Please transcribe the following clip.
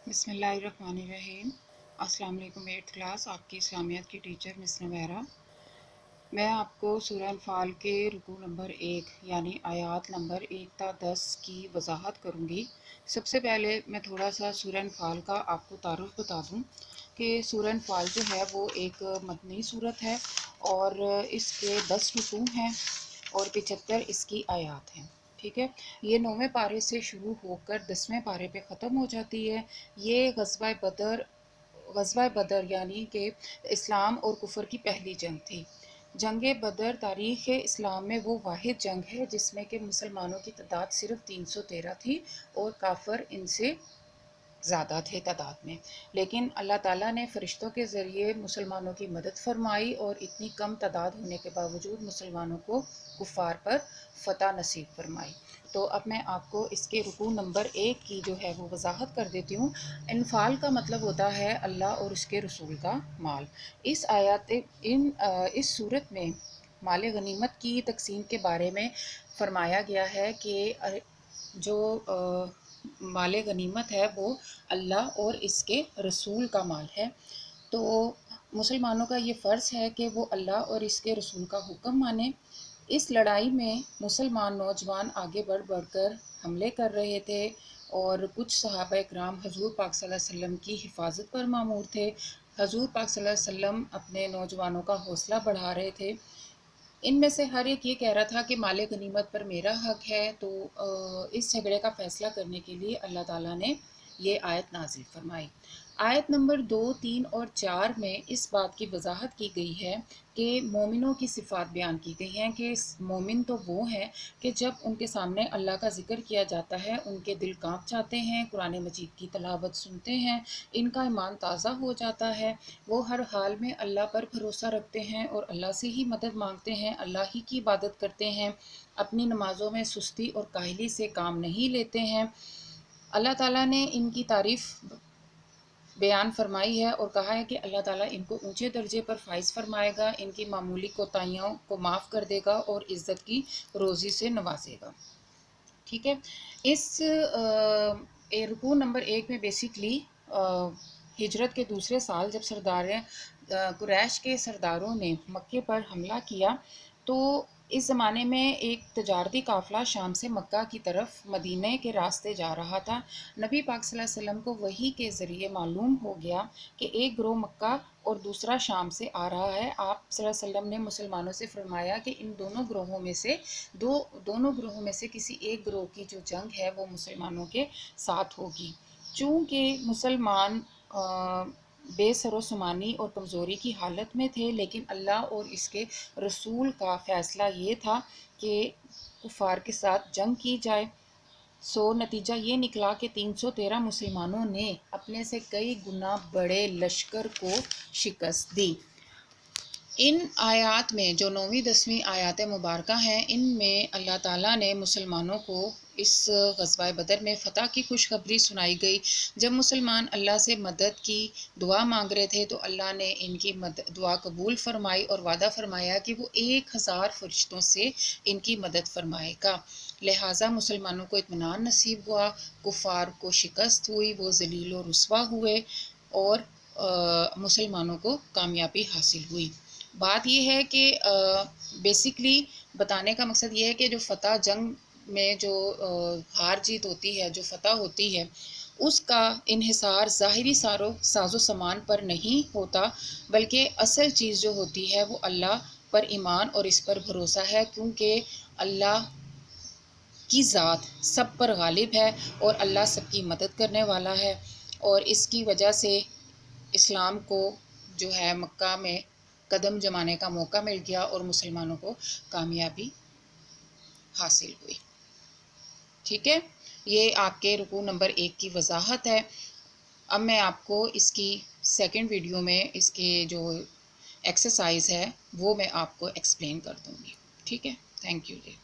बिस्मिल्लाहिर्रहमानिर्रहीम। अस्सलाम वालेकुम। 8th क्लास आपकी इस्लामियत की टीचर मिस नवैरा। मैं आपको सूरह अनफाल के रुकू नंबर 1 यानी आयात नंबर 1 ता 10 की वजाहत करूँगी। सबसे पहले मैं थोड़ा सा सूरह अनफाल का आपको तारुफ बता दूँ कि सूरह अनफाल जो है वो एक मदनी सूरत है और इसके 10 रुकू हैं और 75 इसकी आयात हैं। ठीक है, ये 9वें पारे से शुरू होकर 10वें पारे पे ख़त्म हो जाती है। ये ग़ज़वा बदर यानी कि इस्लाम और कुफर की पहली जंग थी। जंग बदर तारीख़ इस्लाम में वो वाहिद जंग है जिसमें कि मुसलमानों की तादाद सिर्फ 313 थी और काफ़र इनसे ज़्यादा थे तादाद में। लेकिन अल्लाह ताला ने फ़रिश्तों के ज़रिए मुसलमानों की मदद फरमाई और इतनी कम तादाद होने के बावजूद मुसलमानों को कुफ़ार पर फ़तह नसीब फरमाई। तो अब मैं आपको इसके रुकू नंबर 1 की जो है वो वजाहत कर देती हूँ। इनफाल का मतलब होता है अल्लाह और उसके रसूल का माल। इस सूरत में माल गनीमत की तकसीम के बारे में फ़रमाया गया है कि जो माल गनीमत है वो अल्लाह और इसके रसूल का माल है। तो मुसलमानों का ये फ़र्ज़ है कि वो अल्लाह और इसके रसूल का हुक्म माने। इस लड़ाई में मुसलमान नौजवान आगे बढ़ कर हमले कर रहे थे और कुछ सहाबा इकराम हजूर पाक सल्लल्लाहु अलैहि वसल्लम की हिफाजत पर मामूर थे। हजूर पाक सल्लल्लाहु अलैहि वसल्लम अपने नौजवानों का हौसला बढ़ा रहे थे। इनमें से हर एक ये कह रहा था कि माल गनीमत पर मेरा हक है। तो इस झगड़े का फ़ैसला करने के लिए अल्लाह ताला ने ये आयत नाजिल फरमाई। आयत नंबर 2, 3 और 4 में इस बात की वजाहत की गई है कि मोमिनों की सिफ़ात बयान की गई हैं कि मोमिन तो वो हैं कि जब उनके सामने अल्लाह का ज़िक्र किया जाता है उनके दिल काँप जाते हैं, कुरान मजीद की तलावत सुनते हैं, इनका ईमान ताज़ा हो जाता है, वो हर हाल में अल्लाह पर भरोसा रखते हैं और अल्लाह से ही मदद मांगते हैं, अल्लाह ही की इबादत करते हैं, अपनी नमाज़ों में सुस्ती और काहली से काम नहीं लेते हैं। अल्लाह ताला ने इनकी तारीफ़ बयान फरमाई है और कहा है कि अल्लाह ताला इनको ऊंचे दर्जे पर फाइज फरमाएगा, इनकी मामूली कोताहियों को माफ़ कर देगा और इज़्ज़त की रोज़ी से नवाजेगा। ठीक है, इस रुकू नंबर 1 में बेसिकली हिजरत के दूसरे साल जब कुरैश के सरदारों ने मक्के पर हमला किया तो इस ज़माने में एक तजारती काफ़िला शाम से मक्का की तरफ मदीने के रास्ते जा रहा था। नबी पाक सल्लल्लाहु अलैहि वसल्लम को वही के ज़रिए मालूम हो गया कि एक ग्रोह मक्का और दूसरा शाम से आ रहा है। आप सल्लल्लाहु अलैहि वसल्लम ने मुसलमानों से फरमाया कि इन दोनों ग्रोहों में से किसी एक ग्रोह की जो जंग है वो मुसलमानों के साथ होगी। चूँकि मुसलमान बेसरोसमानी और कमज़ोरी की हालत में थे, लेकिन अल्लाह और इसके रसूल का फ़ैसला ये था कि कुफ़ार के साथ जंग की जाए। सो नतीजा ये निकला कि 313 मुसलमानों ने अपने से कई गुना बड़े लश्कर को शिकस्त दी। इन आयात में जो 9वीं 10वीं आयात मुबारका हैं, इनमें अल्लाह ताला ने मुसलमानों को इस ग़ज़वा बदर में फ़तह की खुशखबरी सुनाई गई। जब मुसलमान अल्लाह से मदद की दुआ मांग रहे थे तो अल्लाह ने इनकी दुआ कबूल फरमाई और वादा फरमाया कि वो 1000 फरिश्तों से इनकी मदद फरमाएगा। लिहाजा मुसलमानों को इत्मीनान नसीब हुआ, कुफ़ार को शिकस्त हुई, वो ज़लील और रुस्वा हुए और मुसलमानों को कामयाबी हासिल हुई। बात यह है कि बेसिकली बताने का मकसद ये है कि जो फ़तह जंग में जो हार जीत होती है, जो फ़तह होती है, उसका इन्हिसार ज़ाहिरी साज़ो सामान पर नहीं होता, बल्कि असल चीज़ जो होती है वो अल्लाह पर ईमान और इस पर भरोसा है, क्योंकि अल्लाह की ज़ात सब पर गालिब है और अल्लाह सबकी मदद करने वाला है। और इसकी वजह से इस्लाम को जो है मक्का में कदम जमाने का मौका मिल गया और मुसलमानों को कामयाबी हासिल हुई। ठीक है, ये आपके रुकू नंबर 1 की वजाहत है। अब मैं आपको इसकी सेकंड वीडियो में इसके जो एक्सरसाइज है वो मैं आपको एक्सप्लेन कर दूँगी। ठीक है, थैंक यू जी।